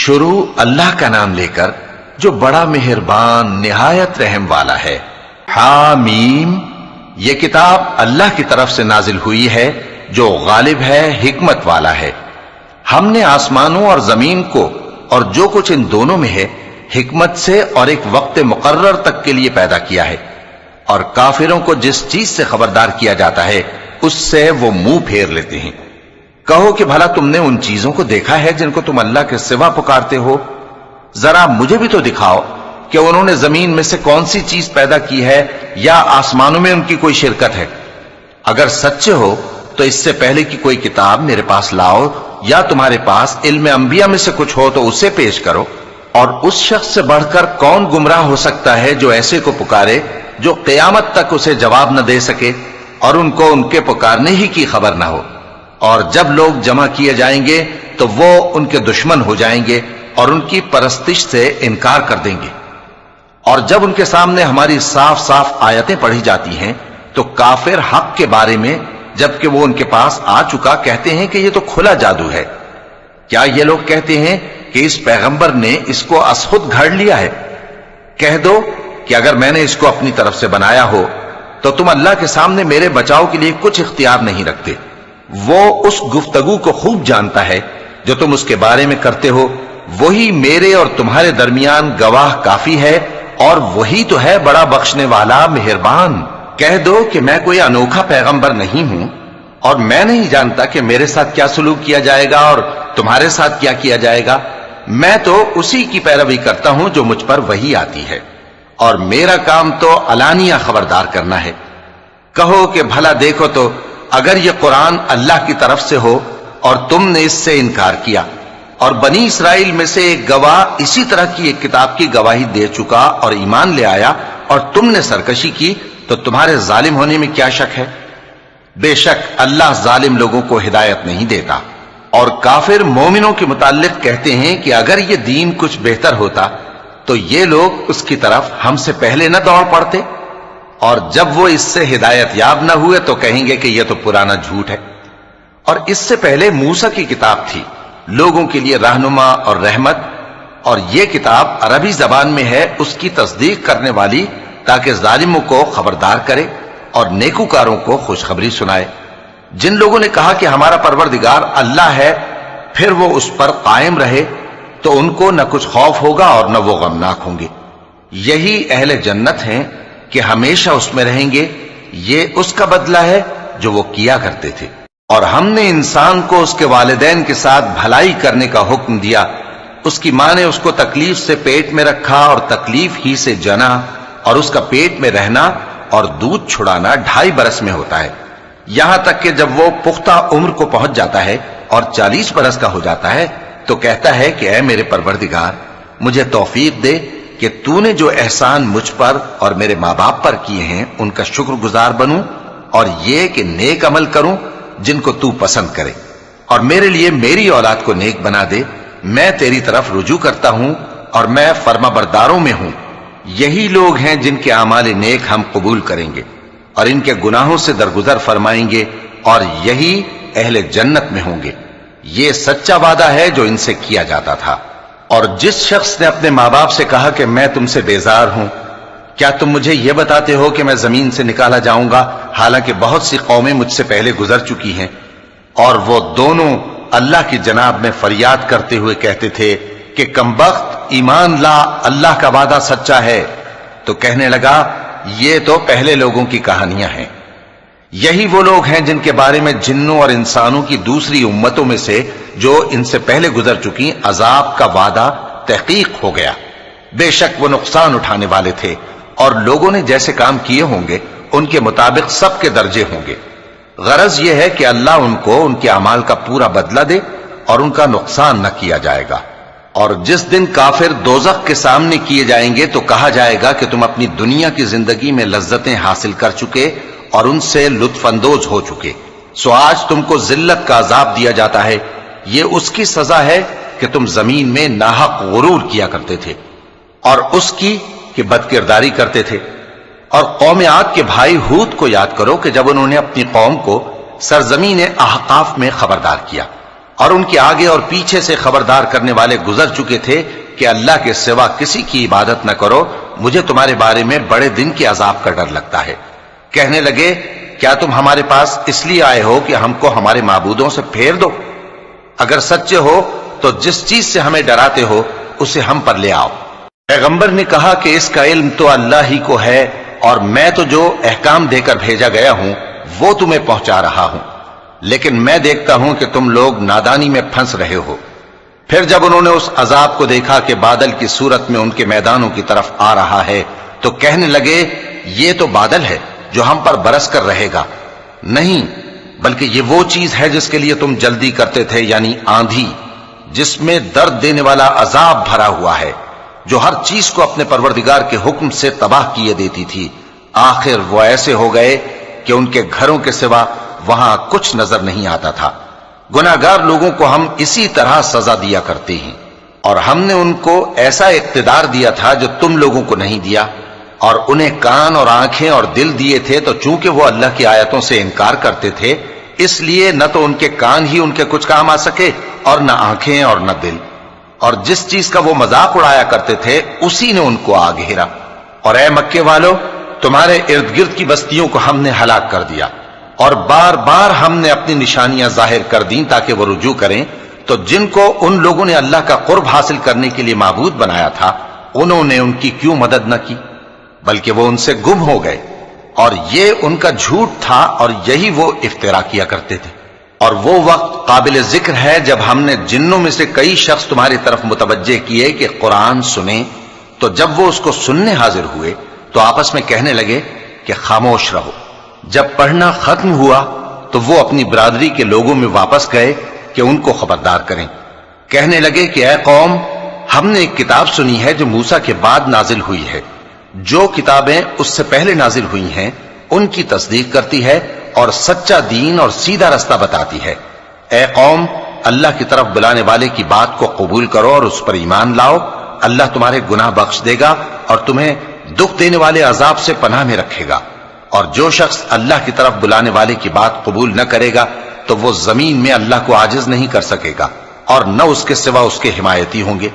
شروع اللہ کا نام لے کر جو بڑا مہربان نہایت رحم والا ہے۔ حامیم، یہ کتاب اللہ کی طرف سے نازل ہوئی ہے جو غالب ہے، حکمت والا ہے۔ ہم نے آسمانوں اور زمین کو اور جو کچھ ان دونوں میں ہے حکمت سے اور ایک وقت مقرر تک کے لیے پیدا کیا ہے، اور کافروں کو جس چیز سے خبردار کیا جاتا ہے اس سے وہ منہ پھیر لیتے ہیں۔ کہو کہ بھلا تم نے ان چیزوں کو دیکھا ہے جن کو تم اللہ کے سوا پکارتے ہو؟ ذرا مجھے بھی تو دکھاؤ کہ انہوں نے زمین میں سے کون سی چیز پیدا کی ہے یا آسمانوں میں ان کی کوئی شرکت ہے۔ اگر سچے ہو تو اس سے پہلے کی کوئی کتاب میرے پاس لاؤ، یا تمہارے پاس علم انبیاء میں سے کچھ ہو تو اسے پیش کرو۔ اور اس شخص سے بڑھ کر کون گمراہ ہو سکتا ہے جو ایسے کو پکارے جو قیامت تک اسے جواب نہ دے سکے اور ان کو ان کے پکارنے ہی کی خبر نہ ہو۔ اور جب لوگ جمع کیے جائیں گے تو وہ ان کے دشمن ہو جائیں گے اور ان کی پرستش سے انکار کر دیں گے۔ اور جب ان کے سامنے ہماری صاف صاف آیتیں پڑھی جاتی ہیں تو کافر حق کے بارے میں جبکہ وہ ان کے پاس آ چکا کہتے ہیں کہ یہ تو کھلا جادو ہے۔ کیا یہ لوگ کہتے ہیں کہ اس پیغمبر نے اس کو از خود گھڑ لیا ہے؟ کہہ دو کہ اگر میں نے اس کو اپنی طرف سے بنایا ہو تو تم اللہ کے سامنے میرے بچاؤ کے لیے کچھ اختیار نہیں رکھتے۔ وہ اس گفتگو کو خوب جانتا ہے جو تم اس کے بارے میں کرتے ہو، وہی میرے اور تمہارے درمیان گواہ کافی ہے، اور وہی تو ہے بڑا بخشنے والا مہربان۔ کہہ دو کہ میں کوئی انوکھا پیغمبر نہیں ہوں، اور میں نہیں جانتا کہ میرے ساتھ کیا سلوک کیا جائے گا اور تمہارے ساتھ کیا کیا جائے گا۔ میں تو اسی کی پیروی کرتا ہوں جو مجھ پر وحی آتی ہے، اور میرا کام تو علانیہ خبردار کرنا ہے۔ کہو کہ بھلا دیکھو تو اگر یہ قرآن اللہ کی طرف سے ہو اور تم نے اس سے انکار کیا، اور بنی اسرائیل میں سے ایک گواہ اسی طرح کی ایک کتاب کی گواہی دے چکا اور ایمان لے آیا، اور تم نے سرکشی کی، تو تمہارے ظالم ہونے میں کیا شک ہے؟ بے شک اللہ ظالم لوگوں کو ہدایت نہیں دیتا۔ اور کافر مومنوں کے متعلق کہتے ہیں کہ اگر یہ دین کچھ بہتر ہوتا تو یہ لوگ اس کی طرف ہم سے پہلے نہ دوڑ پڑتے، اور جب وہ اس سے ہدایت یاب نہ ہوئے تو کہیں گے کہ یہ تو پرانا جھوٹ ہے۔ اور اس سے پہلے موسیٰ کی کتاب تھی، لوگوں کے لیے رہنما اور رحمت، اور یہ کتاب عربی زبان میں ہے اس کی تصدیق کرنے والی، تاکہ ظالموں کو خبردار کرے اور نیکوکاروں کو خوشخبری سنائے۔ جن لوگوں نے کہا کہ ہمارا پروردگار اللہ ہے، پھر وہ اس پر قائم رہے تو ان کو نہ کچھ خوف ہوگا اور نہ وہ غمناک ہوں گے۔ یہی اہل جنت ہیں کہ ہمیشہ اس میں رہیں گے، یہ اس کا بدلہ ہے جو وہ کیا کرتے تھے۔ اور ہم نے انسان کو اس کے والدین کے ساتھ بھلائی کرنے کا حکم دیا۔ اس کی ماں نے اس کو تکلیف سے پیٹ میں رکھا اور تکلیف ہی سے جنا، اور اس کا پیٹ میں رہنا اور دودھ چھڑانا 2.5 برس میں ہوتا ہے، یہاں تک کہ جب وہ پختہ عمر کو پہنچ جاتا ہے اور 40 برس کا ہو جاتا ہے تو کہتا ہے کہ اے میرے پروردگار، مجھے توفیق دے کہ تو نے جو احسان مجھ پر اور میرے ماں باپ پر کیے ہیں ان کا شکر گزار بنوں، اور یہ کہ نیک عمل کروں جن کو تو پسند کرے، اور میرے لیے میری اولاد کو نیک بنا دے۔ میں تیری طرف رجوع کرتا ہوں اور میں فرما برداروں میں ہوں۔ یہی لوگ ہیں جن کے اعمال نیک ہم قبول کریں گے اور ان کے گناہوں سے درگزر فرمائیں گے، اور یہی اہل جنت میں ہوں گے۔ یہ سچا وعدہ ہے جو ان سے کیا جاتا تھا۔ اور جس شخص نے اپنے ماں باپ سے کہا کہ میں تم سے بیزار ہوں، کیا تم مجھے یہ بتاتے ہو کہ میں زمین سے نکالا جاؤں گا، حالانکہ بہت سی قومیں مجھ سے پہلے گزر چکی ہیں؟ اور وہ دونوں اللہ کی جناب میں فریاد کرتے ہوئے کہتے تھے کہ کمبخت، ایمان لا، اللہ کا وعدہ سچا ہے۔ تو کہنے لگا یہ تو پہلے لوگوں کی کہانیاں ہیں۔ یہی وہ لوگ ہیں جن کے بارے میں جنوں اور انسانوں کی دوسری امتوں میں سے جو ان سے پہلے گزر چکی عذاب کا وعدہ تحقیق ہو گیا۔ بے شک وہ نقصان اٹھانے والے تھے، اور لوگوں نے جیسے کام کیے ہوں گے ان کے مطابق سب کے درجے ہوں گے۔ غرض یہ ہے کہ اللہ ان کو ان کے اعمال کا پورا بدلہ دے اور ان کا نقصان نہ کیا جائے گا۔ اور جس دن کافر دوزخ کے سامنے کیے جائیں گے تو کہا جائے گا کہ تم اپنی دنیا کی زندگی میں لذتیں حاصل کر چکے اور ان سے لطف اندوز ہو چکے، سو آج تم کو ذلت کا عذاب دیا جاتا ہے۔ یہ اس کی سزا ہے کہ تم زمین میں ناحق غرور کیا کرتے تھے، اور اس کی کہ بد کرداری کرتے تھے۔ اور قوم عاد کے بھائی ہود کو یاد کرو کہ جب انہوں نے اپنی قوم کو سرزمین احقاف میں خبردار کیا اور ان کے آگے اور پیچھے سے خبردار کرنے والے گزر چکے تھے کہ اللہ کے سوا کسی کی عبادت نہ کرو، مجھے تمہارے بارے میں بڑے دن کے عذاب کا ڈر لگتا ہے۔ کہنے لگے کیا تم ہمارے پاس اس لیے آئے ہو کہ ہم کو ہمارے معبودوں سے پھیر دو؟ اگر سچے ہو تو جس چیز سے ہمیں ڈراتے ہو اسے ہم پر لے آؤ۔ پیغمبر نے کہا کہ اس کا علم تو اللہ ہی کو ہے، اور میں تو جو احکام دے کر بھیجا گیا ہوں وہ تمہیں پہنچا رہا ہوں، لیکن میں دیکھتا ہوں کہ تم لوگ نادانی میں پھنس رہے ہو۔ پھر جب انہوں نے اس عذاب کو دیکھا کہ بادل کی صورت میں ان کے میدانوں کی طرف آ رہا ہے تو کہنے لگے یہ تو بادل ہے جو ہم پر برس کر رہے گا۔ نہیں، بلکہ یہ وہ چیز ہے جس کے لیے تم جلدی کرتے تھے، یعنی آندھی، جس میں درد دینے والا عذاب بھرا ہوا ہے، جو ہر چیز کو اپنے پروردگار کے حکم سے تباہ کیے دیتی تھی۔ آخر وہ ایسے ہو گئے کہ ان کے گھروں کے سوا وہاں کچھ نظر نہیں آتا تھا۔ گناہگار لوگوں کو ہم اسی طرح سزا دیا کرتے ہیں، اور ہم نے ان کو ایسا اقتدار دیا تھا جو تم لوگوں کو نہیں دیا، اور انہیں کان اور آنکھیں اور دل دیے تھے، تو چونکہ وہ اللہ کی آیتوں سے انکار کرتے تھے اس لیے نہ تو ان کے کان ہی ان کے کچھ کام آ سکے اور نہ آنکھیں اور نہ دل، اور جس چیز کا وہ مذاق اڑایا کرتے تھے اسی نے ان کو آ گھیرا۔ اور اے مکے والو، تمہارے ارد گرد کی بستیوں کو ہم نے ہلاک کر دیا، اور بار بار ہم نے اپنی نشانیاں ظاہر کر دیں تاکہ وہ رجوع کریں، تو جن کو ان لوگوں نے اللہ کا قرب حاصل کرنے کے لیے معبود بنایا تھا انہوں نے ان کی کیوں مدد نہ کی، بلکہ وہ ان سے گم ہو گئے، اور یہ ان کا جھوٹ تھا اور یہی وہ افترا کیا کرتے تھے۔ اور وہ وقت قابل ذکر ہے جب ہم نے جنوں میں سے کئی شخص تمہاری طرف متوجہ کیے کہ قرآن سنیں، تو جب وہ اس کو سننے حاضر ہوئے تو آپس میں کہنے لگے کہ خاموش رہو۔ جب پڑھنا ختم ہوا تو وہ اپنی برادری کے لوگوں میں واپس گئے کہ ان کو خبردار کریں۔ کہنے لگے کہ اے قوم، ہم نے ایک کتاب سنی ہے جو موسیٰ کے بعد نازل ہوئی ہے، جو کتابیں اس سے پہلے نازل ہوئی ہیں ان کی تصدیق کرتی ہے اور سچا دین اور سیدھا رستہ بتاتی ہے۔ اے قوم، اللہ کی طرف بلانے والے کی بات کو قبول کرو اور اس پر ایمان لاؤ، اللہ تمہارے گناہ بخش دے گا اور تمہیں دکھ دینے والے عذاب سے پناہ میں رکھے گا۔ اور جو شخص اللہ کی طرف بلانے والے کی بات قبول نہ کرے گا تو وہ زمین میں اللہ کو عاجز نہیں کر سکے گا، اور نہ اس کے سوا اس کے حمایتی ہوں گے۔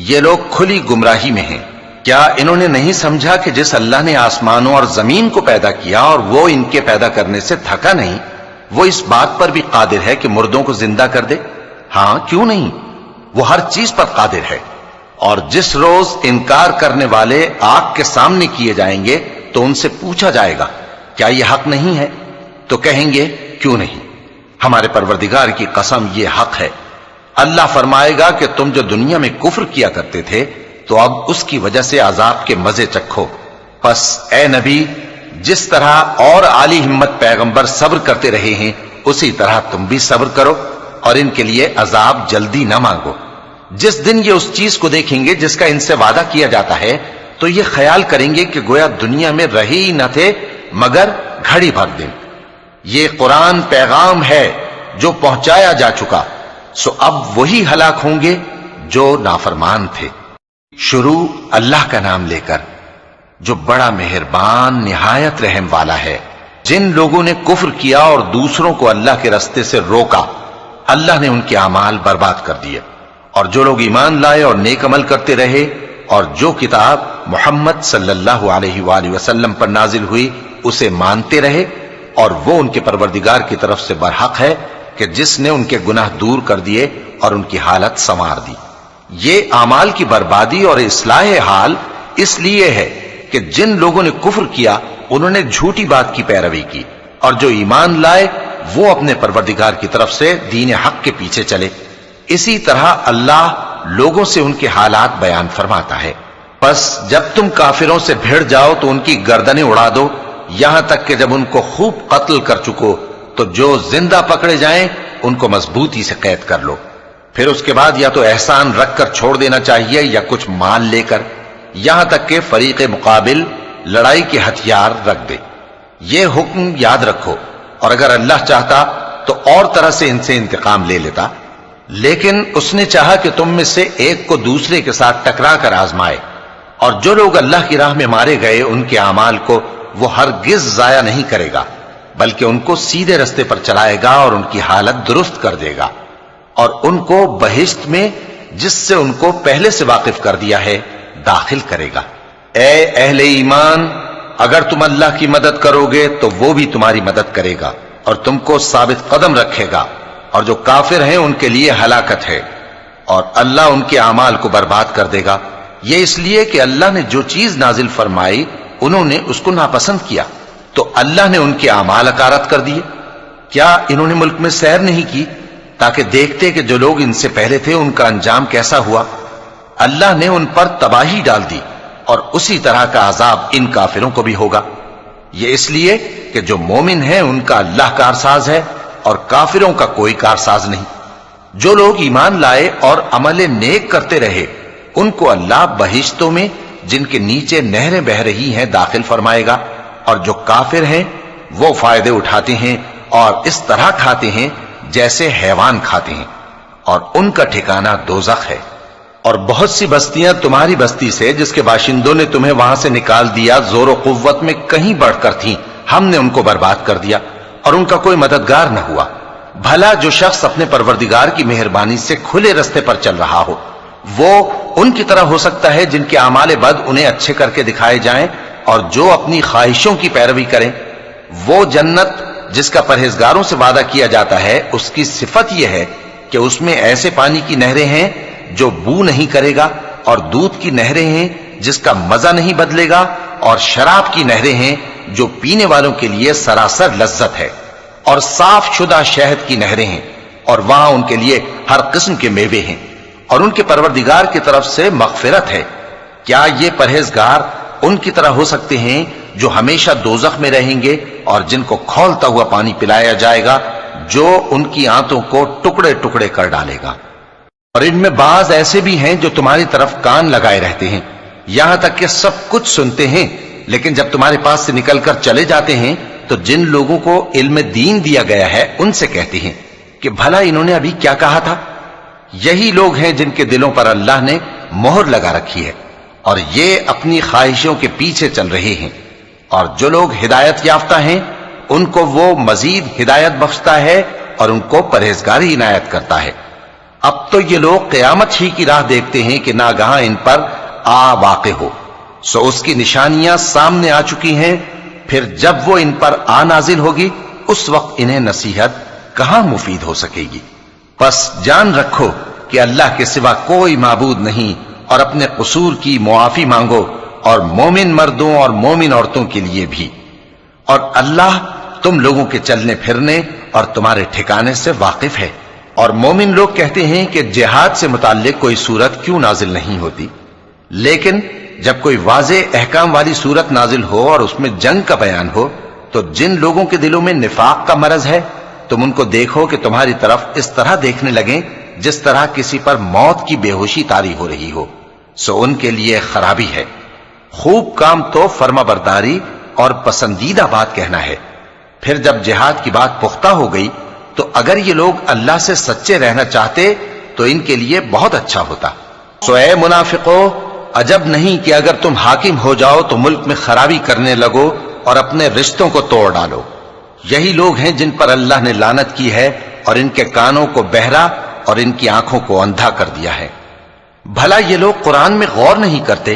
یہ لوگ کھلی گمراہی میں ہیں۔ کیا انہوں نے نہیں سمجھا کہ جس اللہ نے آسمانوں اور زمین کو پیدا کیا اور وہ ان کے پیدا کرنے سے تھکا نہیں، وہ اس بات پر بھی قادر ہے کہ مردوں کو زندہ کر دے؟ ہاں، کیوں نہیں، وہ ہر چیز پر قادر ہے۔ اور جس روز انکار کرنے والے آگ کے سامنے کیے جائیں گے تو ان سے پوچھا جائے گا کیا یہ حق نہیں ہے؟ تو کہیں گے کیوں نہیں، ہمارے پروردگار کی قسم یہ حق ہے۔ اللہ فرمائے گا کہ تم جو دنیا میں کفر کیا کرتے تھے تو اب اس کی وجہ سے عذاب کے مزے چکھو۔ پس اے نبی، جس طرح اور عالی ہمت پیغمبر صبر کرتے رہے ہیں اسی طرح تم بھی صبر کرو، اور ان کے لیے عذاب جلدی نہ مانگو۔ جس دن یہ اس چیز کو دیکھیں گے جس کا ان سے وعدہ کیا جاتا ہے تو یہ خیال کریں گے کہ گویا دنیا میں رہے ہی نہ تھے مگر گھڑی بھر دن۔ یہ قرآن پیغام ہے جو پہنچایا جا چکا، سو اب وہی ہلاک ہوں گے جو نافرمان تھے۔ شروع اللہ کا نام لے کر جو بڑا مہربان نہایت رحم والا ہے۔ جن لوگوں نے کفر کیا اور دوسروں کو اللہ کے رستے سے روکا، اللہ نے ان کے اعمال برباد کر دیے، اور جو لوگ ایمان لائے اور نیک عمل کرتے رہے اور جو کتاب محمد صلی اللہ علیہ وآلہ وسلم پر نازل ہوئی اسے مانتے رہے، اور وہ ان کے پروردگار کی طرف سے برحق ہے کہ جس نے ان کے گناہ دور کر دیے اور ان کی حالت سنوار دی۔ یہ اعمال کی بربادی اور اصلاح حال اس لیے ہے کہ جن لوگوں نے کفر کیا انہوں نے جھوٹی بات کی پیروی کی، اور جو ایمان لائے وہ اپنے پروردگار کی طرف سے دین حق کے پیچھے چلے۔ اسی طرح اللہ لوگوں سے ان کے حالات بیان فرماتا ہے۔ پس جب تم کافروں سے بھیڑ جاؤ تو ان کی گردنیں اڑا دو، یہاں تک کہ جب ان کو خوب قتل کر چکو تو جو زندہ پکڑے جائیں ان کو مضبوطی سے قید کر لو۔ پھر اس کے بعد یا تو احسان رکھ کر چھوڑ دینا چاہیے یا کچھ مال لے کر، یہاں تک کہ فریق مقابل لڑائی کے ہتھیار رکھ دے۔ یہ حکم یاد رکھو، اور اگر اللہ چاہتا تو اور طرح سے ان سے انتقام لے لیتا، لیکن اس نے چاہا کہ تم میں سے ایک کو دوسرے کے ساتھ ٹکرا کر آزمائے۔ اور جو لوگ اللہ کی راہ میں مارے گئے ان کے اعمال کو وہ ہرگز ضائع نہیں کرے گا، بلکہ ان کو سیدھے رستے پر چلائے گا اور ان کی حالت درست کر دے گا۔ اور ان کو بہشت میں جس سے ان کو پہلے سے واقف کر دیا ہے داخل کرے گا۔ اے اہل ایمان، اگر تم اللہ کی مدد کرو گے تو وہ بھی تمہاری مدد کرے گا اور تم کو ثابت قدم رکھے گا، اور جو کافر ہیں ان کے لیے ہلاکت ہے، اور اللہ ان کے اعمال کو برباد کر دے گا۔ یہ اس لیے کہ اللہ نے جو چیز نازل فرمائی انہوں نے اس کو ناپسند کیا، تو اللہ نے ان کے اعمال اکارت کر دیے۔ کیا انہوں نے ملک میں سیر نہیں کی تاکہ دیکھتے کہ جو لوگ ان سے پہلے تھے ان کا انجام کیسا ہوا؟ اللہ نے ان پر تباہی ڈال دی، اور اسی طرح کا عذاب ان کافروں کو بھی ہوگا۔ یہ اس لیے کہ جو مومن ہیں ان کا اللہ کارساز ہے اور کافروں کا کوئی کارساز نہیں۔ جو لوگ ایمان لائے اور عمل نیک کرتے رہے ان کو اللہ بہشتوں میں جن کے نیچے نہریں بہ رہی ہیں داخل فرمائے گا، اور جو کافر ہیں وہ فائدے اٹھاتے ہیں اور اس طرح کھاتے ہیں جیسے حیوان کھاتے ہیں، اور ان کا ٹھکانہ دوزخ ہے۔ اور بہت سی بستیاں تمہاری بستی سے جس کے باشندوں نے تمہیں وہاں سے نکال دیا زور و قوت میں کہیں بڑھ کر تھیں، ہم نے ان کو برباد کر دیا اور ان کا کوئی مددگار نہ ہوا۔ بھلا جو شخص اپنے پروردگار کی مہربانی سے کھلے رستے پر چل رہا ہو وہ ان کی طرح ہو سکتا ہے جن کے اعمال بد انہیں اچھے کر کے دکھائے جائیں، اور جو اپنی خواہشوں کی پیروی کریں۔ وہ جنت جس کا پرہیزگاروں سے وعدہ کیا جاتا ہے اس کی صفت یہ ہے کہ اس میں ایسے پانی کی نہریں ہیں جو بو نہیں کرے گا، اور دودھ کی نہریں ہیں جس کا مزہ نہیں بدلے گا، اور شراب کی نہریں ہیں جو پینے والوں کے لیے سراسر لذت ہے، اور صاف شدہ شہد کی نہریں ہیں، اور وہاں ان کے لیے ہر قسم کے میوے ہیں، اور ان کے پروردگار کی طرف سے مغفرت ہے۔ کیا یہ پرہیزگار ان کی طرح ہو سکتے ہیں جو ہمیشہ دوزخ میں رہیں گے اور جن کو کھولتا ہوا پانی پلایا جائے گا جو ان کی آنتوں کو ٹکڑے ٹکڑے کر ڈالے گا؟ اور ان میں بعض ایسے بھی ہیں جو تمہاری طرف کان لگائے رہتے ہیں، یہاں تک کہ سب کچھ سنتے ہیں، لیکن جب تمہارے پاس سے نکل کر چلے جاتے ہیں تو جن لوگوں کو علم دین دیا گیا ہے ان سے کہتے ہیں کہ بھلا انہوں نے ابھی کیا کہا تھا؟ یہی لوگ ہیں جن کے دلوں پر اللہ نے مہر لگا رکھی ہے اور یہ اپنی خواہشوں کے پیچھے چل رہے ہیں، اور جو لوگ ہدایت یافتہ ہیں ان کو وہ مزید ہدایت بخشتا ہے اور ان کو پرہیزگاری عنایت کرتا ہے۔ اب تو یہ لوگ قیامت ہی کی راہ دیکھتے ہیں کہ ناگہاں ان پر آ واقع ہو، سو اس کی نشانیاں سامنے آ چکی ہیں، پھر جب وہ ان پر آ نازل ہوگی اس وقت انہیں نصیحت کہاں مفید ہو سکے گی۔ پس جان رکھو کہ اللہ کے سوا کوئی معبود نہیں، اور اپنے قصور کی معافی مانگو، اور مومن مردوں اور مومن عورتوں کے لیے بھی۔ اور اللہ تم لوگوں کے چلنے پھرنے اور تمہارے ٹھکانے سے واقف ہے۔ اور مومن لوگ کہتے ہیں کہ جہاد سے متعلق کوئی صورت کیوں نازل نہیں ہوتی، لیکن جب کوئی واضح احکام والی صورت نازل ہو اور اس میں جنگ کا بیان ہو تو جن لوگوں کے دلوں میں نفاق کا مرض ہے تم ان کو دیکھو کہ تمہاری طرف اس طرح دیکھنے لگیں جس طرح کسی پر موت کی بے ہوشی طاری ہو رہی ہو، سو ان کے لیے خرابی ہے۔ خوب کام تو فرما برداری اور پسندیدہ بات کہنا ہے۔ پھر جب جہاد کی بات پختہ ہو گئی تو اگر یہ لوگ اللہ سے سچے رہنا چاہتے تو ان کے لیے بہت اچھا ہوتا۔ سو اے منافقو، عجب نہیں کہ اگر تم حاکم ہو جاؤ تو ملک میں خرابی کرنے لگو اور اپنے رشتوں کو توڑ ڈالو۔ یہی لوگ ہیں جن پر اللہ نے لعنت کی ہے اور ان کے کانوں کو بہرا اور ان کی آنکھوں کو اندھا کر دیا ہے۔ بھلا یہ لوگ قرآن میں غور نہیں کرتے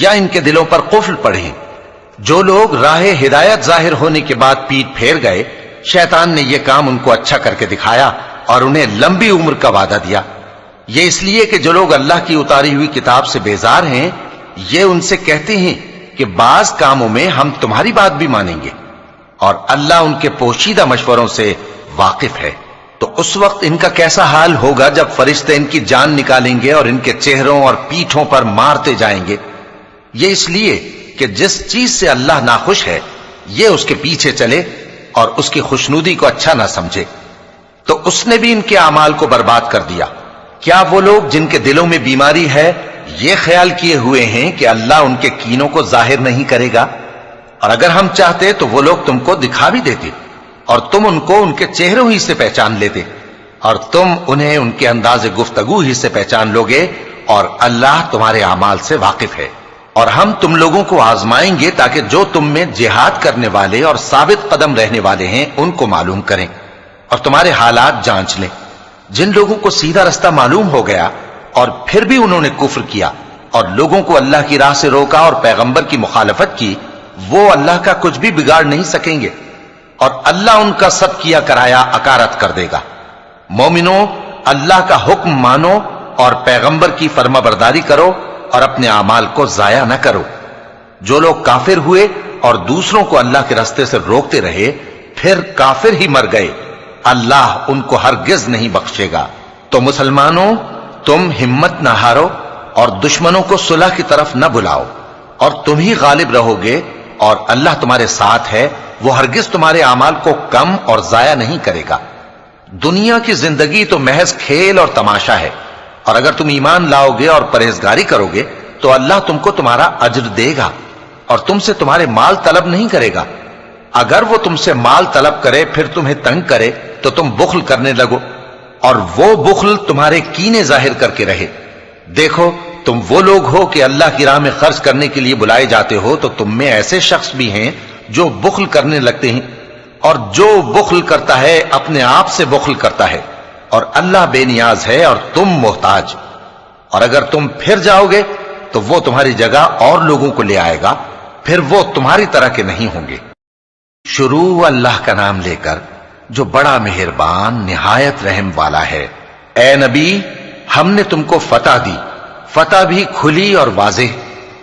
یا ان کے دلوں پر قفل پڑے ہیں؟ جو لوگ راہ ہدایت ظاہر ہونے کے بعد پیٹ پھیر گئے، شیطان نے یہ کام ان کو اچھا کر کے دکھایا اور انہیں لمبی عمر کا وعدہ دیا۔ یہ اس لیے کہ جو لوگ اللہ کی اتاری ہوئی کتاب سے بیزار ہیں یہ ان سے کہتے ہیں کہ بعض کاموں میں ہم تمہاری بات بھی مانیں گے، اور اللہ ان کے پوشیدہ مشوروں سے واقف ہے۔ تو اس وقت ان کا کیسا حال ہوگا جب فرشتے ان کی جان نکالیں گے اور ان کے چہروں اور پیٹھوں پر مارتے جائیں گے۔ یہ اس لیے کہ جس چیز سے اللہ ناخوش ہے یہ اس کے پیچھے چلے اور اس کی خوشنودی کو اچھا نہ سمجھے، تو اس نے بھی ان کے اعمال کو برباد کر دیا۔ کیا وہ لوگ جن کے دلوں میں بیماری ہے یہ خیال کیے ہوئے ہیں کہ اللہ ان کے کینوں کو ظاہر نہیں کرے گا؟ اور اگر ہم چاہتے تو وہ لوگ تم کو دکھا بھی دیتے اور تم ان کو ان کے چہروں ہی سے پہچان لیتے، اور تم انہیں ان کے انداز گفتگو ہی سے پہچان لوگے، اور اللہ تمہارے اعمال سے واقف ہے۔ اور ہم تم لوگوں کو آزمائیں گے تاکہ جو تم میں جہاد کرنے والے اور ثابت قدم رہنے والے ہیں ان کو معلوم کریں اور تمہارے حالات جانچ لیں۔ جن لوگوں کو سیدھا رستہ معلوم ہو گیا اور پھر بھی انہوں نے کفر کیا اور لوگوں کو اللہ کی راہ سے روکا اور پیغمبر کی مخالفت کی، وہ اللہ کا کچھ بھی بگاڑ نہیں سکیں گے اور اللہ ان کا سب کیا کرایا اکارت کر دے گا۔ مومنوں، اللہ کا حکم مانو اور پیغمبر کی فرما برداری کرو اور اپنے اعمال کو ضائع نہ کرو۔ جو لوگ کافر ہوئے اور دوسروں کو اللہ کے راستے سے روکتے رہے پھر کافر ہی مر گئے، اللہ ان کو ہرگز نہیں بخشے گا۔ تو مسلمانوں، تم ہمت نہ ہارو اور دشمنوں کو صلح کی طرف نہ بلاؤ، اور تم ہی غالب رہو گے، اور اللہ تمہارے ساتھ ہے، وہ ہرگز تمہارے اعمال کو کم اور ضائع نہیں کرے گا۔ دنیا کی زندگی تو محض کھیل اور تماشا ہے، اور اگر تم ایمان لاؤ گے اور پرہیزگاری کرو گے تو اللہ تم کو تمہارا اجر دے گا اور تم سے تمہارے مال طلب نہیں کرے گا۔ اگر وہ تم سے مال طلب کرے پھر تمہیں تنگ کرے تو تم بخل کرنے لگو، اور وہ بخل تمہارے کینے ظاہر کر کے رہے۔ دیکھو، تم وہ لوگ ہو کہ اللہ کی راہ میں خرچ کرنے کے لیے بلائے جاتے ہو، تو تم میں ایسے شخص بھی ہیں جو بخل کرنے لگتے ہیں، اور جو بخل کرتا ہے اپنے آپ سے بخل کرتا ہے، اور اللہ بے نیاز ہے اور تم محتاج۔ اور اگر تم پھر جاؤ گے تو وہ تمہاری جگہ اور لوگوں کو لے آئے گا، پھر وہ تمہاری طرح کے نہیں ہوں گے۔ شروع اللہ کا نام لے کر جو بڑا مہربان نہایت رحم والا ہے۔ اے نبی، ہم نے تم کو فتح دی، فتح بھی کھلی اور واضح،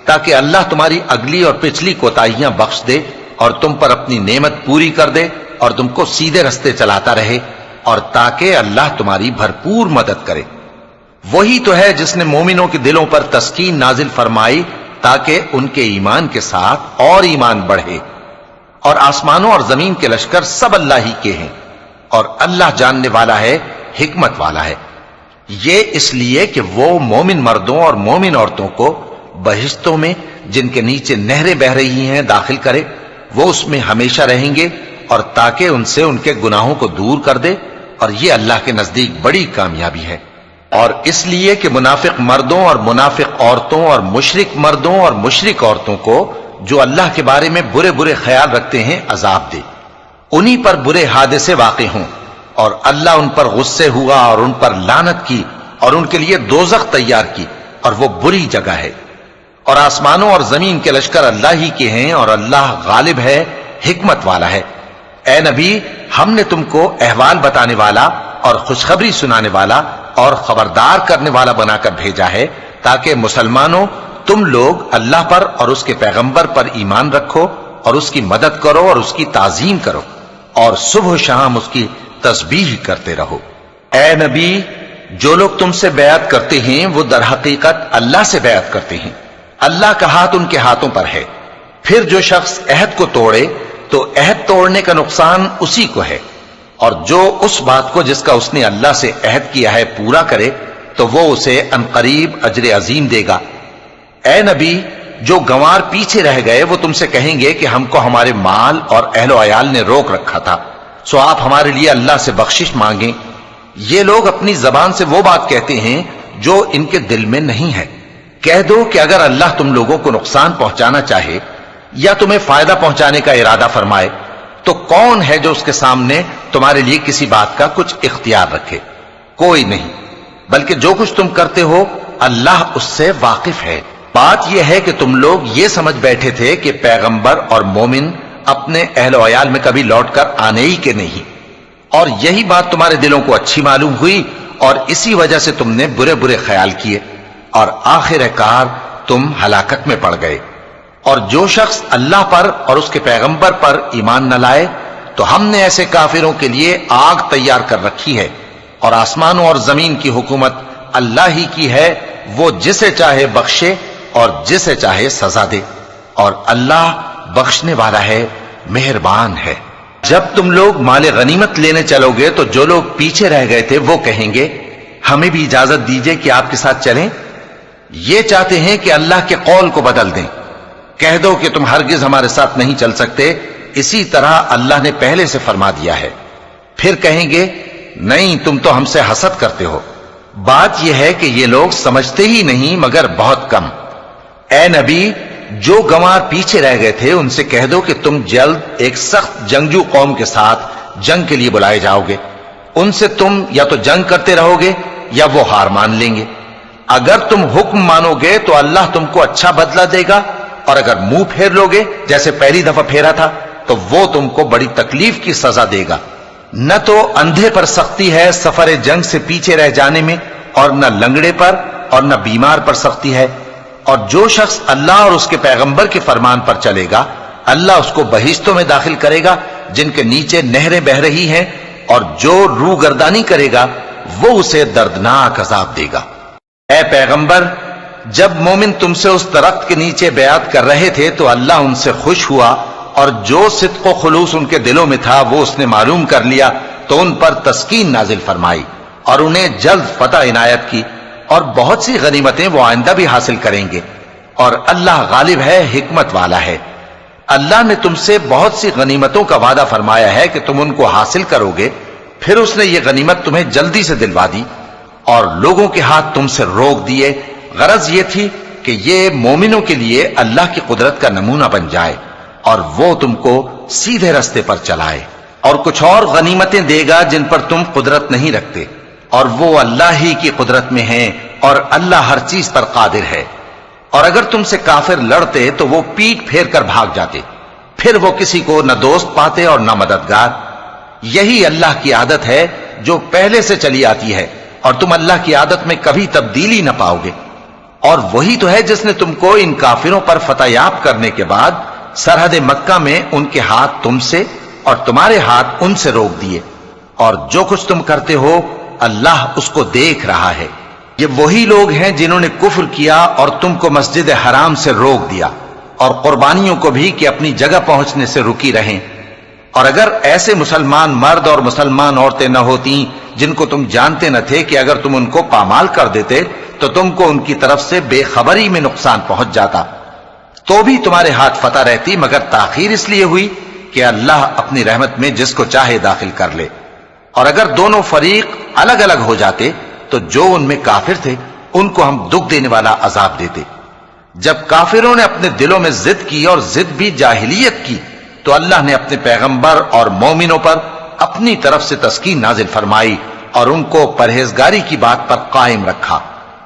تاکہ اللہ تمہاری اگلی اور پچھلی کوتاہیاں بخش دے اور تم پر اپنی نعمت پوری کر دے اور تم کو سیدھے رستے چلاتا رہے، اور تاکہ اللہ تمہاری بھرپور مدد کرے۔ وہی تو ہے جس نے مومنوں کے دلوں پر تسکین نازل فرمائی تاکہ ان کے ایمان کے ساتھ اور ایمان بڑھے۔ اور آسمانوں اور زمین کے لشکر سب اللہ ہی کے ہیں، اور اللہ جاننے والا ہے، حکمت والا ہے۔ یہ اس لیے کہ وہ مومن مردوں اور مومن عورتوں کو بہشتوں میں جن کے نیچے نہریں بہ رہی ہیں داخل کرے، وہ اس میں ہمیشہ رہیں گے، اور تاکہ ان سے ان کے گناہوں کو دور کر دے، اور یہ اللہ کے نزدیک بڑی کامیابی ہے۔ اور اس لیے کہ منافق مردوں اور منافق عورتوں اور مشرک مردوں اور مشرک عورتوں کو جو اللہ کے بارے میں برے برے خیال رکھتے ہیں عذاب دے، انہی پر برے حادثے واقع ہوں، اور اللہ ان پر غصے ہوا اور ان پر لعنت کی اور ان کے لیے دوزخ تیار کی، اور وہ بری جگہ ہے۔ اور آسمانوں اور زمین کے لشکر اللہ ہی کے ہیں، اور اللہ غالب ہے، حکمت والا ہے۔ اے نبی، ہم نے تم کو احوال بتانے والا اور خوشخبری سنانے والا اور خبردار کرنے والا بنا کر بھیجا ہے، تاکہ مسلمانوں تم لوگ اللہ پر اور اس کے پیغمبر پر ایمان رکھو اور اس کی مدد کرو اور اس کی تعظیم کرو، اور صبح و شام اس کی تسبیح کرتے رہو۔ اے نبی، جو لوگ تم سے بیعت کرتے ہیں وہ در حقیقت اللہ سے بیعت کرتے ہیں، اللہ کا ہاتھ ان کے ہاتھوں پر ہے۔ پھر جو شخص عہد کو توڑے تو عہد توڑنے کا نقصان اسی کو ہے، اور جو اس بات کو جس کا اس نے اللہ سے عہد کیا ہے پورا کرے تو وہ اسے عنقریب اجر عظیم دے گا۔ اے نبی، جو گنوار پیچھے رہ گئے وہ تم سے کہیں گے کہ ہم کو ہمارے مال اور اہل و عیال نے روک رکھا تھا، سو آپ ہمارے لیے اللہ سے بخشش مانگیں۔ یہ لوگ اپنی زبان سے وہ بات کہتے ہیں جو ان کے دل میں نہیں ہے۔ کہہ دو کہ اگر اللہ تم لوگوں کو نقصان پہنچانا چاہے یا تمہیں فائدہ پہنچانے کا ارادہ فرمائے تو کون ہے جو اس کے سامنے تمہارے لیے کسی بات کا کچھ اختیار رکھے؟ کوئی نہیں، بلکہ جو کچھ تم کرتے ہو اللہ اس سے واقف ہے۔ بات یہ ہے کہ تم لوگ یہ سمجھ بیٹھے تھے کہ پیغمبر اور مومن اپنے اہل و عیال میں کبھی لوٹ کر آنے ہی کے نہیں، اور یہی بات تمہارے دلوں کو اچھی معلوم ہوئی اور اسی وجہ سے تم نے برے برے خیال کیے، اور آخر کار تم ہلاکت میں پڑ گئے۔ اور جو شخص اللہ پر اور اس کے پیغمبر پر ایمان نہ لائے تو ہم نے ایسے کافروں کے لیے آگ تیار کر رکھی ہے، اور آسمانوں اور زمین کی حکومت اللہ ہی کی ہے، وہ جسے چاہے بخشے اور جسے چاہے سزا دے، اور اللہ بخشنے والا ہے، مہربان ہے۔ جب تم لوگ مال غنیمت لینے چلو گے تو جو لوگ پیچھے رہ گئے تھے وہ کہیں گے ہمیں بھی اجازت دیجئے کہ آپ کے ساتھ چلیں۔ یہ چاہتے ہیں کہ اللہ کے قول کو بدل دیں۔ کہہ دو کہ تم ہرگز ہمارے ساتھ نہیں چل سکتے، اسی طرح اللہ نے پہلے سے فرما دیا ہے۔ پھر کہیں گے نہیں، تم تو ہم سے حسد کرتے ہو۔ بات یہ ہے کہ یہ لوگ سمجھتے ہی نہیں مگر بہت کم۔ اے نبی، جو گنوار پیچھے رہ گئے تھے ان سے کہہ دو کہ تم جلد ایک سخت جنگجو قوم کے ساتھ جنگ کے لیے بلائے جاؤ گے، ان سے تم یا تو جنگ کرتے رہو گے یا وہ ہار مان لیں گے۔ اگر تم حکم مانو گے تو اللہ تم کو اچھا بدلہ دے گا، اور اگر منہ پھیر لو گے جیسے پہلی دفعہ پھیرا تھا تو وہ تم کو بڑی تکلیف کی سزا دے گا۔ نہ تو اندھے پر سختی ہے سفر جنگ سے پیچھے رہ جانے میں، اور نہ لنگڑے پر اور نہ بیمار پر سختی ہے، اور جو شخص اللہ اور اس کے پیغمبر کے فرمان پر چلے گا اللہ اس کو بہشتوں میں داخل کرے گا جن کے نیچے نہریں بہ رہی ہیں، اور جو روگردانی کرے گا وہ اسے دردناک عذاب دے گا۔ اے پیغمبر، جب مومن تم سے اس درخت کے نیچے بیعت کر رہے تھے تو اللہ ان سے خوش ہوا، اور جو صدق و خلوص ان کے دلوں میں تھا وہ اس نے معلوم کر لیا تو ان پر تسکین نازل فرمائی اور انہیں جلد فتح عنایت کی، اور بہت سی غنیمتیں وہ آئندہ بھی حاصل کریں گے، اور اللہ غالب ہے، حکمت والا ہے۔ اللہ نے تم سے بہت سی غنیمتوں کا وعدہ فرمایا ہے کہ تم ان کو حاصل کرو گے، پھر اس نے یہ غنیمت تمہیں جلدی سے دلوا دی اور لوگوں کے ہاتھ تم سے روک دیے۔ غرض یہ تھی کہ یہ مومنوں کے لیے اللہ کی قدرت کا نمونہ بن جائے اور وہ تم کو سیدھے رستے پر چلائے، اور کچھ اور غنیمتیں دے گا جن پر تم قدرت نہیں رکھتے، اور وہ اللہ ہی کی قدرت میں ہیں، اور اللہ ہر چیز پر قادر ہے۔ اور اگر تم سے کافر لڑتے تو وہ پیٹ پھیر کر بھاگ جاتے، پھر وہ کسی کو نہ دوست پاتے اور نہ مددگار۔ یہی اللہ کی عادت ہے جو پہلے سے چلی آتی ہے، اور تم اللہ کی عادت میں کبھی تبدیلی نہ پاؤ گے۔ اور وہی تو ہے جس نے تم کو ان کافروں پر فتح یاب کرنے کے بعد سرحد مکہ میں ان کے ہاتھ تم سے اور تمہارے ہاتھ ان سے روک دیے، اور جو کچھ تم کرتے ہو اللہ اس کو دیکھ رہا ہے۔ یہ وہی لوگ ہیں جنہوں نے کفر کیا اور تم کو مسجد حرام سے روک دیا، اور قربانیوں کو بھی کہ اپنی جگہ پہنچنے سے رکی رہیں۔ اور اگر ایسے مسلمان مرد اور مسلمان عورتیں نہ ہوتی جن کو تم جانتے نہ تھے کہ اگر تم ان کو پامال کر دیتے تو تم کو ان کی طرف سے بے خبری میں نقصان پہنچ جاتا، تو بھی تمہارے ہاتھ فتح رہتی، مگر تاخیر اس لیے ہوئی کہ اللہ اپنی رحمت میں جس کو چاہے داخل کر لے۔ اور اگر دونوں فریق الگ الگ ہو جاتے تو جو ان میں کافر تھے ان کو ہم دکھ دینے والا عذاب دیتے۔ جب کافروں نے اپنے دلوں میں ضد کی اور ضد بھی جاہلیت کی تو اللہ نے اپنے پیغمبر اور مومنوں پر اپنی طرف سے تسکین نازل فرمائی اور ان کو پرہیزگاری کی بات پر قائم رکھا،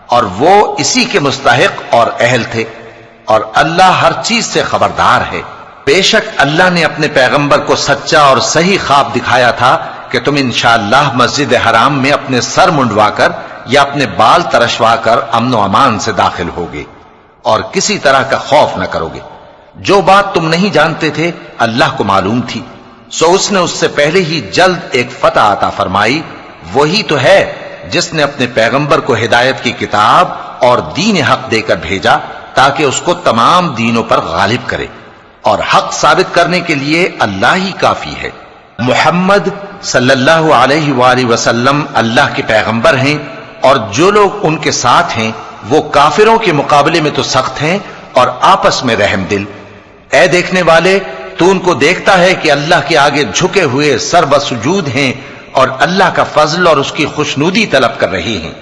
اور وہ اسی کے مستحق اور اہل تھے، اور اللہ ہر چیز سے خبردار ہے۔ بے شک اللہ نے اپنے پیغمبر کو سچا اور صحیح خواب دکھایا تھا کہ تم انشاءاللہ مسجد حرام میں اپنے سر منڈوا کر یا اپنے بال ترشوا کر امن و امان سے داخل ہوگے اور کسی طرح کا خوف نہ کرو گے۔ جو بات تم نہیں جانتے تھے اللہ کو معلوم تھی، سو اس نے اس سے پہلے ہی جلد ایک فتح عطا فرمائی۔ وہی تو ہے جس نے اپنے پیغمبر کو ہدایت کی کتاب اور دین حق دے کر بھیجا تاکہ اس کو تمام دینوں پر غالب کرے، اور حق ثابت کرنے کے لیے اللہ ہی کافی ہے۔ محمد صلی اللہ علیہ وآلہ وسلم اللہ کے پیغمبر ہیں، اور جو لوگ ان کے ساتھ ہیں وہ کافروں کے مقابلے میں تو سخت ہیں اور آپس میں رحم دل۔ اے دیکھنے والے، تو ان کو دیکھتا ہے کہ اللہ کے آگے جھکے ہوئے سر بسجود ہیں اور اللہ کا فضل اور اس کی خوشنودی طلب کر رہے ہیں۔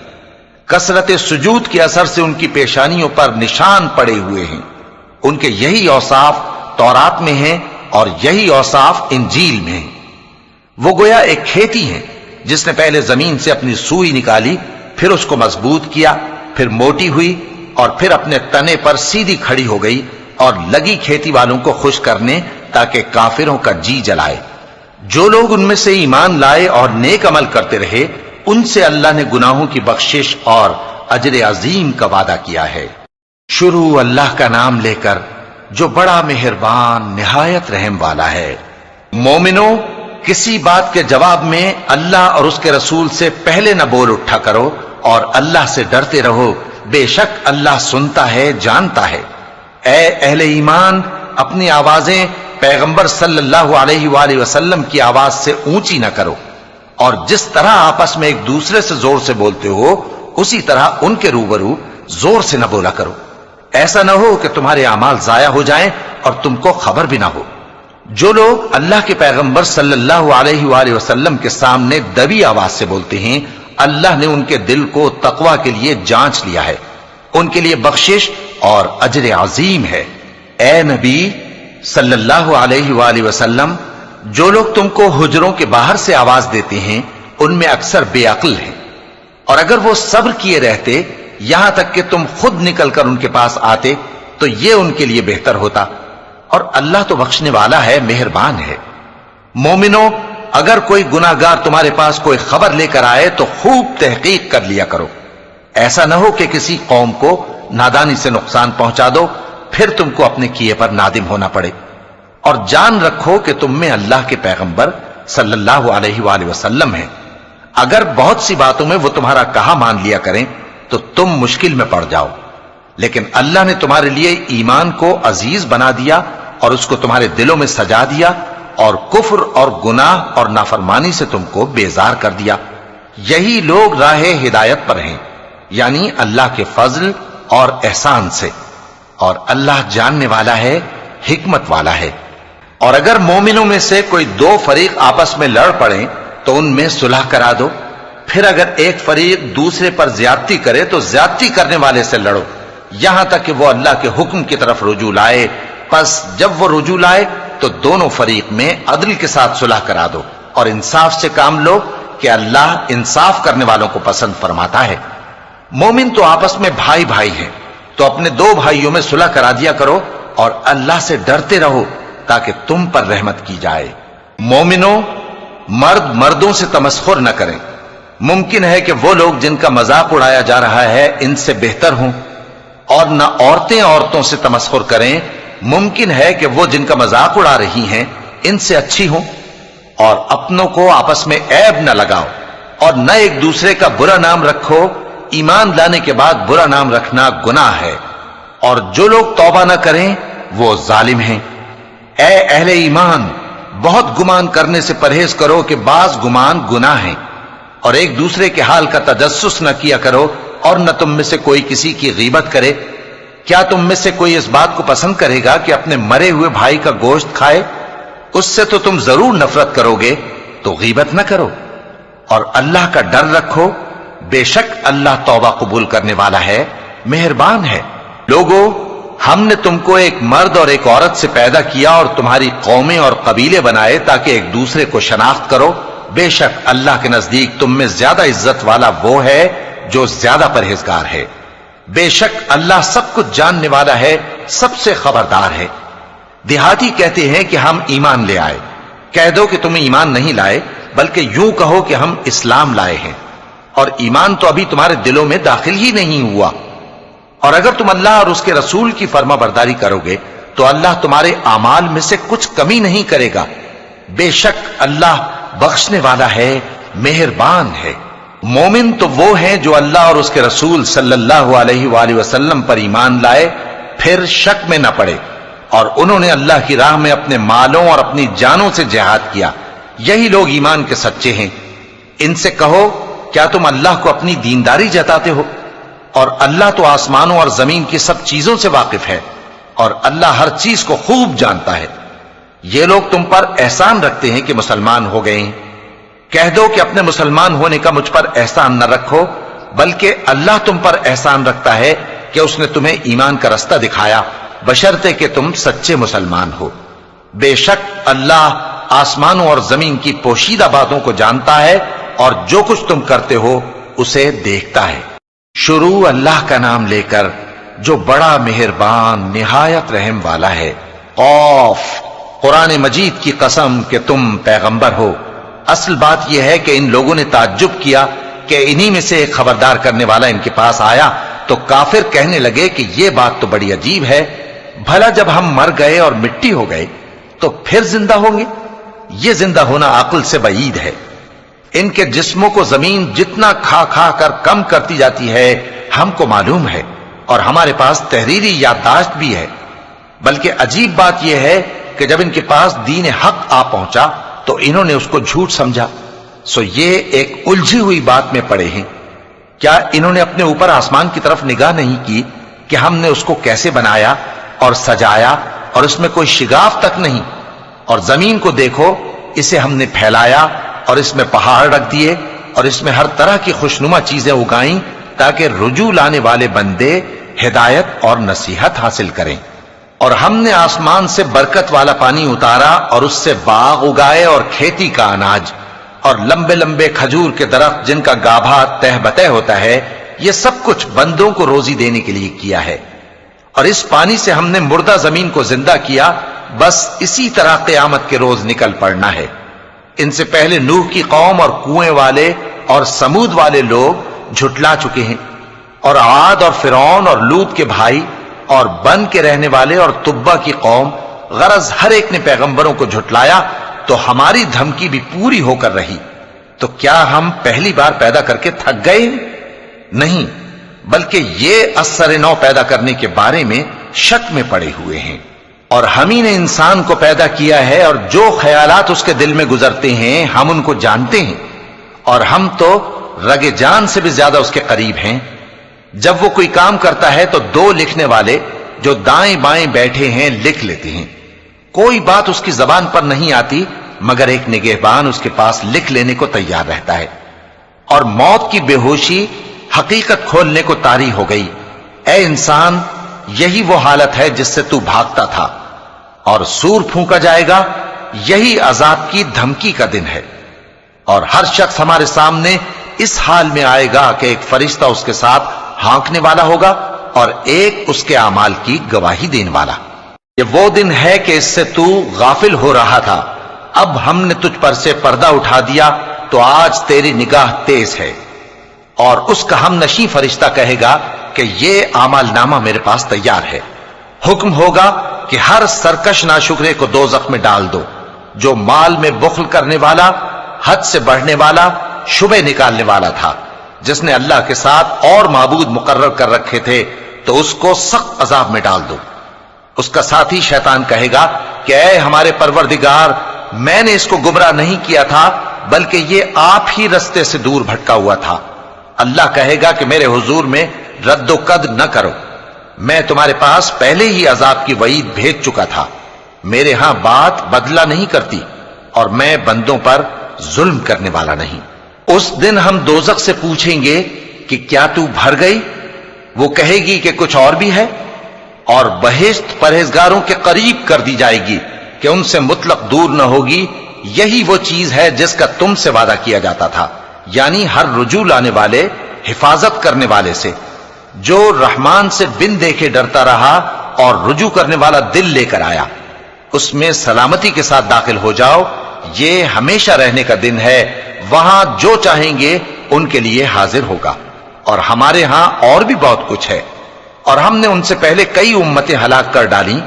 کثرت سجود کے اثر سے ان کی پیشانیوں پر نشان پڑے ہوئے ہیں۔ ان کے یہی اوصاف تورات میں ہیں اور یہی اوصاف انجیل میں ہیں۔ وہ گویا ایک کھیتی ہے جس نے پہلے زمین سے اپنی سوئی نکالی، پھر اس کو مضبوط کیا، پھر موٹی ہوئی، اور پھر اپنے تنے پر سیدھی کھڑی ہو گئی، اور لگی کھیتی والوں کو خوش کرنے تاکہ کافروں کا جی جلائے۔ جو لوگ ان میں سے ایمان لائے اور نیک عمل کرتے رہے ان سے اللہ نے گناہوں کی بخشش اور اجر عظیم کا وعدہ کیا ہے۔ شروع اللہ کا نام لے کر جو بڑا مہربان نہایت رحم والا ہے۔ مومنوں، کسی بات کے جواب میں اللہ اور اس کے رسول سے پہلے نہ بول اٹھا کرو، اور اللہ سے ڈرتے رہو، بے شک اللہ سنتا ہے، جانتا ہے۔ اے اہل ایمان، اپنی آوازیں پیغمبر صلی اللہ علیہ وآلہ وسلم کی آواز سے اونچی نہ کرو، اور جس طرح آپس میں ایک دوسرے سے زور سے بولتے ہو اسی طرح ان کے روبرو زور سے نہ بولا کرو، ایسا نہ ہو کہ تمہارے اعمال ضائع ہو جائیں اور تم کو خبر بھی نہ ہو۔ جو لوگ اللہ کے پیغمبر صلی اللہ علیہ وآلہ وسلم کے سامنے دبی آواز سے بولتے ہیں اللہ نے ان کے دل کو تقوی کے لیے جانچ لیا ہے، ان کے لیے بخشش اور اجر عظیم ہے۔ اے نبی صلی اللہ علیہ وآلہ وسلم، جو لوگ تم کو حجروں کے باہر سے آواز دیتے ہیں ان میں اکثر بے عقل ہیں، اور اگر وہ صبر کیے رہتے یہاں تک کہ تم خود نکل کر ان کے پاس آتے تو یہ ان کے لیے بہتر ہوتا، اور اللہ تو بخشنے والا ہے، مہربان ہے۔ مومنو، اگر کوئی گناہگار تمہارے پاس کوئی خبر لے کر آئے تو خوب تحقیق کر لیا کرو، ایسا نہ ہو کہ کسی قوم کو نادانی سے نقصان پہنچا دو، پھر تم کو اپنے کیے پر نادم ہونا پڑے۔ اور جان رکھو کہ تم میں اللہ کے پیغمبر صلی اللہ علیہ وآلہ وسلم ہیں، اگر بہت سی باتوں میں وہ تمہارا کہا مان لیا کریں تو تم مشکل میں پڑ جاؤ، لیکن اللہ نے تمہارے لیے ایمان کو عزیز بنا دیا اور اس کو تمہارے دلوں میں سجا دیا، اور کفر اور گناہ اور نافرمانی سے تم کو بیزار کر دیا۔ یہی لوگ راہ ہدایت پر ہیں، یعنی اللہ کے فضل اور احسان سے، اور اللہ جاننے والا ہے، حکمت والا ہے۔ اور اگر مومنوں میں سے کوئی دو فریق آپس میں لڑ پڑیں تو ان میں صلح کرا دو، پھر اگر ایک فریق دوسرے پر زیادتی کرے تو زیادتی کرنے والے سے لڑو، یہاں تک کہ وہ اللہ کے حکم کی طرف رجوع لائے۔ پس جب وہ رجوع لائے تو دونوں فریق میں عدل کے ساتھ صلح کرا دو، اور انصاف سے کام لو کہ اللہ انصاف کرنے والوں کو پسند فرماتا ہے۔ مومن تو آپس میں بھائی بھائی ہیں، تو اپنے دو بھائیوں میں صلح کرا دیا کرو، اور اللہ سے ڈرتے رہو تاکہ تم پر رحمت کی جائے۔ مومنوں، مرد مردوں سے تمسخر نہ کریں، ممکن ہے کہ وہ لوگ جن کا مذاق اڑایا جا رہا ہے ان سے بہتر ہوں، اور نہ عورتیں عورتوں سے تمسخر کریں، ممکن ہے کہ وہ جن کا مذاق اڑا رہی ہیں ان سے اچھی ہوں۔ اور اپنوں کو آپس میں عیب نہ لگاؤ، اور نہ ایک دوسرے کا برا نام رکھو، ایمان لانے کے بعد برا نام رکھنا گناہ ہے، اور جو لوگ توبہ نہ کریں وہ ظالم ہیں۔ اے اہل ایمان، بہت گمان کرنے سے پرہیز کرو کہ بعض گمان گناہ ہیں، اور ایک دوسرے کے حال کا تجسس نہ کیا کرو، اور نہ تم میں سے کوئی کسی کی غیبت کرے۔ کیا تم میں سے کوئی اس بات کو پسند کرے گا کہ اپنے مرے ہوئے بھائی کا گوشت کھائے؟ اس سے تو تم ضرور نفرت کرو گے، تو غیبت نہ کرو، اور اللہ کا ڈر رکھو، بے شک اللہ توبہ قبول کرنے والا ہے، مہربان ہے۔ لوگو، ہم نے تم کو ایک مرد اور ایک عورت سے پیدا کیا اور تمہاری قومیں اور قبیلے بنائے تاکہ ایک دوسرے کو شناخت کرو، بے شک اللہ کے نزدیک تم میں زیادہ عزت والا وہ ہے جو زیادہ پرہیزگار ہے۔ بے شک اللہ سب کچھ جاننے والا ہے، سب سے خبردار ہے۔ دیہاتی کہتے ہیں کہ ہم ایمان لے آئے، کہہ دو کہ تم ایمان نہیں لائے، بلکہ یوں کہو کہ ہم اسلام لائے ہیں، اور ایمان تو ابھی تمہارے دلوں میں داخل ہی نہیں ہوا۔ اور اگر تم اللہ اور اس کے رسول کی فرما برداری کرو گے تو اللہ تمہارے اعمال میں سے کچھ کمی نہیں کرے گا، بے شک اللہ بخشنے والا ہے، مہربان ہے۔ مومن تو وہ ہیں جو اللہ اور اس کے رسول صلی اللہ علیہ وآلہ وسلم پر ایمان لائے، پھر شک میں نہ پڑے، اور انہوں نے اللہ کی راہ میں اپنے مالوں اور اپنی جانوں سے جہاد کیا، یہی لوگ ایمان کے سچے ہیں۔ ان سے کہو، کیا تم اللہ کو اپنی دینداری جتاتے ہو؟ اور اللہ تو آسمانوں اور زمین کی سب چیزوں سے واقف ہے، اور اللہ ہر چیز کو خوب جانتا ہے۔ یہ لوگ تم پر احسان رکھتے ہیں کہ مسلمان ہو گئے ہیں، کہہ دو کہ اپنے مسلمان ہونے کا مجھ پر احسان نہ رکھو، بلکہ اللہ تم پر احسان رکھتا ہے کہ اس نے تمہیں ایمان کا رستہ دکھایا، بشرطے کہ تم سچے مسلمان ہو۔ بے شک اللہ آسمانوں اور زمین کی پوشیدہ باتوں کو جانتا ہے، اور جو کچھ تم کرتے ہو اسے دیکھتا ہے۔ شروع اللہ کا نام لے کر جو بڑا مہربان نہایت رحم والا ہے۔ قاف، قرآن مجید کی قسم کہ تم پیغمبر ہو۔ اصل بات یہ ہے کہ ان لوگوں نے تعجب کیا کہ انہی میں سے ایک خبردار کرنے والا ان کے پاس آیا، تو کافر کہنے لگے کہ یہ بات تو بڑی عجیب ہے، بھلا جب ہم مر گئے اور مٹی ہو گئے تو پھر زندہ ہوں گے؟ یہ زندہ ہونا عقل سے بعید ہے۔ ان کے جسموں کو زمین جتنا کھا کھا کر کم کرتی جاتی ہے ہم کو معلوم ہے، اور ہمارے پاس تحریری یادداشت بھی ہے۔ بلکہ عجیب بات یہ ہے کہ جب ان کے پاس دین حق آ پہنچا تو انہوں نے اس کو جھوٹ سمجھا، سو یہ ایک الجھی ہوئی بات میں پڑے ہیں۔ کیا انہوں نے اپنے اوپر آسمان کی طرف نگاہ نہیں کی کہ ہم نے اس کو کیسے بنایا اور سجایا، اور اس میں کوئی شگاف تک نہیں؟ اور زمین کو دیکھو، اسے ہم نے پھیلایا اور اس میں پہاڑ رکھ دیے، اور اس میں ہر طرح کی خوشنما چیزیں اگائیں تاکہ رجوع لانے والے بندے ہدایت اور نصیحت حاصل کریں۔ اور ہم نے آسمان سے برکت والا پانی اتارا اور اس سے باغ اگائے اور کھیتی کا اناج، اور لمبے لمبے کھجور کے درخت جن کا گابھا تہ بتہ ہوتا ہے، یہ سب کچھ بندوں کو روزی دینے کے لیے کیا ہے۔ اور اس پانی سے ہم نے مردہ زمین کو زندہ کیا، بس اسی طرح قیامت کے روز نکل پڑنا ہے۔ ان سے پہلے نوح کی قوم اور کنویں والے اور سمود والے لوگ جھٹلا چکے ہیں، اور عاد اور فرعون اور لوط کے بھائی اور بن کے رہنے والے اور تبا کی قوم، غرض ہر ایک نے پیغمبروں کو جھٹلایا، تو ہماری دھمکی بھی پوری ہو کر رہی۔ تو کیا ہم پہلی بار پیدا کر کے تھک گئے؟ نہیں، بلکہ یہ اثر نو پیدا کرنے کے بارے میں شک میں پڑے ہوئے ہیں۔ اور ہم ہی نے انسان کو پیدا کیا ہے، اور جو خیالات اس کے دل میں گزرتے ہیں ہم ان کو جانتے ہیں، اور ہم تو رگ جان سے بھی زیادہ اس کے قریب ہیں۔ جب وہ کوئی کام کرتا ہے تو دو لکھنے والے جو دائیں بائیں بیٹھے ہیں لکھ لیتے ہیں۔ کوئی بات اس کی زبان پر نہیں آتی مگر ایک نگہبان اس کے پاس لکھ لینے کو تیار رہتا ہے۔ اور موت کی بے ہوشی حقیقت کھولنے کو طاری ہو گئی۔ اے انسان، یہی وہ حالت ہے جس سے تو بھاگتا تھا، اور سور پھونکا جائے گا، یہی عذاب کی دھمکی کا دن ہے۔ اور ہر شخص ہمارے سامنے اس حال میں آئے گا کہ ایک فرشتہ اس کے ساتھ ہانکنے والا ہوگا اور ایک اس کے اعمال کی گواہی دینے والا۔ یہ وہ دن ہے کہ اس سے تو غافل ہو رہا تھا، اب ہم نے تجھ پر سے پردہ اٹھا دیا تو آج تیری نگاہ تیز ہے۔ اور اس کا ہم نشیں فرشتہ کہے گا کہ یہ اعمال نامہ میرے پاس تیار ہے۔ حکم ہوگا کہ ہر سرکش ناشکرے کو دوزخ میں ڈال دو، جو مال میں بخل کرنے والا، حد سے بڑھنے والا، شبہ نکالنے والا تھا، جس نے اللہ کے ساتھ اور معبود مقرر کر رکھے تھے، تو اس کو سخت عذاب میں ڈال دو۔ اس کا ساتھی شیطان کہے گا کہ اے ہمارے پروردگار، میں نے اس کو گمراہ نہیں کیا تھا بلکہ یہ آپ ہی رستے سے دور بھٹکا ہوا تھا۔ اللہ کہے گا کہ میرے حضور میں رد و قد نہ کرو، میں تمہارے پاس پہلے ہی عذاب کی وعید بھیج چکا تھا۔ میرے ہاں بات بدلہ نہیں کرتی، اور میں بندوں پر ظلم کرنے والا نہیں۔ اس دن ہم دوزخ سے پوچھیں گے کہ کیا تو بھر گئی؟ وہ کہے گی کہ کچھ اور بھی ہے۔ اور بہشت پرہیزگاروں کے قریب کر دی جائے گی کہ ان سے مطلق دور نہ ہوگی۔ یہی وہ چیز ہے جس کا تم سے وعدہ کیا جاتا تھا، یعنی ہر رجوع لانے والے، حفاظت کرنے والے سے، جو رحمان سے بن دیکھے ڈرتا رہا اور رجوع کرنے والا دل لے کر آیا، اس میں سلامتی کے ساتھ داخل ہو جاؤ۔ یہ ہمیشہ رہنے کا دن ہے، وہاں جو چاہیں گے ان کے لیے حاضر ہوگا۔ اور ہمارے ہاں اور بھی بہت کچھ ہے، اور ہم نے ان سے پہلے کئی امتیں ہلاک کر ڈالیں،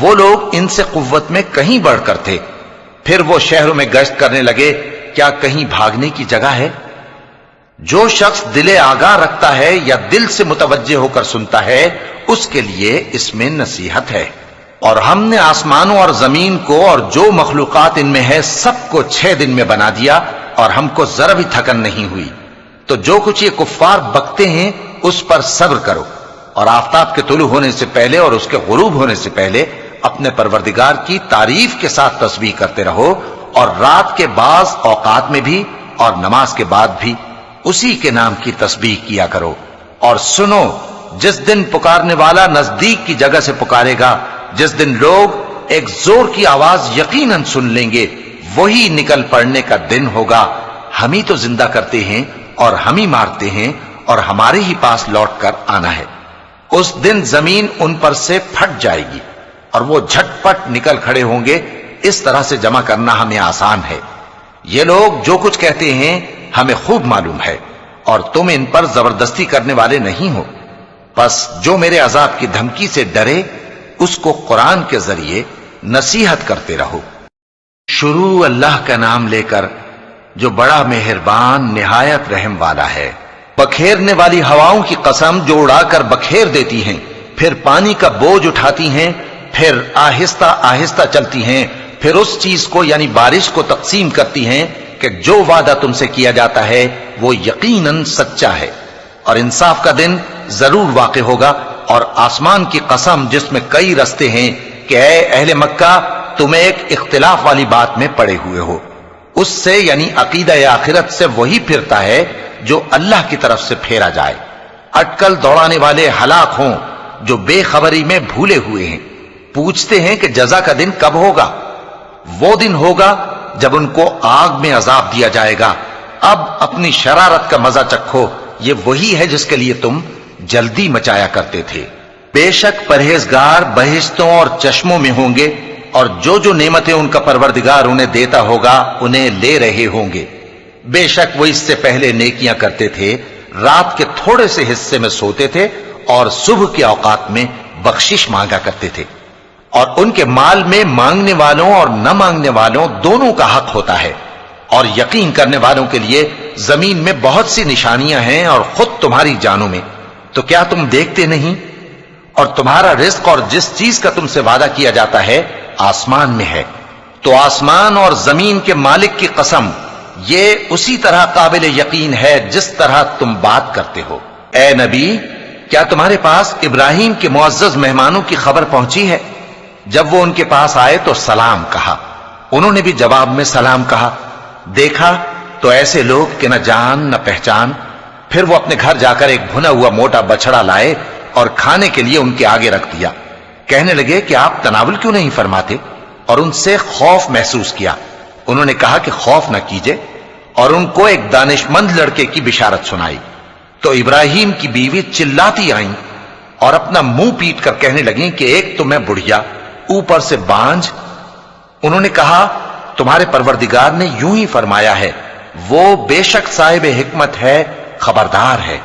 وہ لوگ ان سے قوت میں کہیں بڑھ کر تھے۔ پھر وہ شہروں میں گشت کرنے لگے، کیا کہیں بھاگنے کی جگہ ہے؟ جو شخص دل آگاہ رکھتا ہے یا دل سے متوجہ ہو کر سنتا ہے، اس کے لیے اس میں نصیحت ہے۔ اور ہم نے آسمانوں اور زمین کو اور جو مخلوقات ان میں ہے سب کو 6 دن میں بنا دیا، اور ہم کو ذرا بھی تھکن نہیں ہوئی۔ تو جو کچھ یہ کفار بکتے ہیں اس پر صبر کرو، اور آفتاب کے طلوع ہونے سے پہلے اور اس کے غروب ہونے سے پہلے اپنے پروردگار کی تعریف کے ساتھ تسبیح کرتے رہو، اور رات کے بعض اوقات میں بھی اور نماز کے بعد بھی اسی کے نام کی تسبیح کیا کرو۔ اور سنو، جس دن پکارنے والا نزدیک کی جگہ سے پکارے گا، جس دن لوگ ایک زور کی آواز یقیناً سن لیں گے، وہی نکل پڑنے کا دن ہوگا۔ ہم ہی تو زندہ کرتے ہیں اور ہم ہی مارتے ہیں، اور ہمارے ہی پاس لوٹ کر آنا ہے۔ اس دن زمین ان پر سے پھٹ جائے گی، اور وہ جھٹ پٹ نکل کھڑے ہوں گے۔ اس طرح سے جمع کرنا ہمیں آسان ہے۔ یہ لوگ جو کچھ کہتے ہیں ہمیں خوب معلوم ہے، اور تم ان پر زبردستی کرنے والے نہیں ہو۔ پس جو میرے عذاب کی دھمکی سے ڈرے، اس کو قرآن کے ذریعے نصیحت کرتے رہو۔ شروع اللہ کا نام لے کر جو بڑا مہربان نہایت رحم والا ہے۔ بکھیرنے والی ہواؤں کی قسم جو اڑا کر بکھیر دیتی ہیں، پھر پانی کا بوجھ اٹھاتی ہیں، پھر آہستہ آہستہ چلتی ہیں، پھر اس چیز کو یعنی بارش کو تقسیم کرتی ہیں کہ جو وعدہ تم سے کیا جاتا ہے وہ یقیناً سچا ہے، اور انصاف کا دن ضرور واقع ہوگا۔ اور آسمان کی قسم جس میں کئی رستے ہیں کہ اے اہل مکہ، تم ایک اختلاف والی بات میں پڑے ہوئے ہو، اس سے یعنی عقیدہ آخرت سے وہی پھرتا ہے جو اللہ کی طرف سے پھیرا جائے۔ اٹکل دوڑانے والے ہلاک ہوں جو بے خبری میں بھولے ہوئے ہیں، پوچھتے ہیں کہ جزا کا دن کب ہوگا؟ وہ دن ہوگا جب ان کو آگ میں عذاب دیا جائے گا، اب اپنی شرارت کا مزہ چکھو، یہ وہی ہے جس کے لیے تم جلدی مچایا کرتے تھے۔ بے شک پرہیزگار بہشتوں اور چشموں میں ہوں گے، اور جو جو نعمتیں ان کا پروردگار انہیں دیتا ہوگا انہیں لے رہے ہوں گے۔ بے شک وہ اس سے پہلے نیکیاں کرتے تھے، رات کے تھوڑے سے حصے میں سوتے تھے اور صبح کے اوقات میں بخشش مانگا کرتے تھے، اور ان کے مال میں مانگنے والوں اور نہ مانگنے والوں دونوں کا حق ہوتا ہے، اور یقین کرنے والوں کے لیے زمین میں بہت سی نشانیاں ہیں اور خود تمہاری جانوں میں، تو کیا تم دیکھتے نہیں؟ اور تمہارا رزق اور جس چیز کا تم سے وعدہ کیا جاتا ہے آسمان میں ہے، تو آسمان اور زمین کے مالک کی قسم، یہ اسی طرح قابل یقین ہے جس طرح تم بات کرتے ہو۔ اے نبی، کیا تمہارے پاس ابراہیم کے معزز مہمانوں کی خبر پہنچی ہے؟ جب وہ ان کے پاس آئے تو سلام کہا، انہوں نے بھی جواب میں سلام کہا۔ دیکھا تو ایسے لوگ کہ نہ جان نہ پہچان۔ پھر وہ اپنے گھر جا کر ایک بھنا ہوا موٹا بچڑا لائے اور کھانے کے لیے ان کے آگے رکھ دیا۔ کہنے لگے کہ آپ تناول کیوں نہیں فرماتے؟ اور ان سے خوف محسوس کیا۔ انہوں نے کہا کہ خوف نہ کیجے، اور ان کو ایک دانشمند لڑکے کی بشارت سنائی۔ تو ابراہیم کی بیوی چلاتی آئیں اور اپنا منہ پیٹ کر کہنے لگیں کہ ایک تو میں بڑھیا، اوپر سے بانجھ۔ انہوں نے کہا تمہارے پروردگار نے یوں ہی فرمایا ہے، وہ بے شک صاحب حکمت ہے، خبردار ہے۔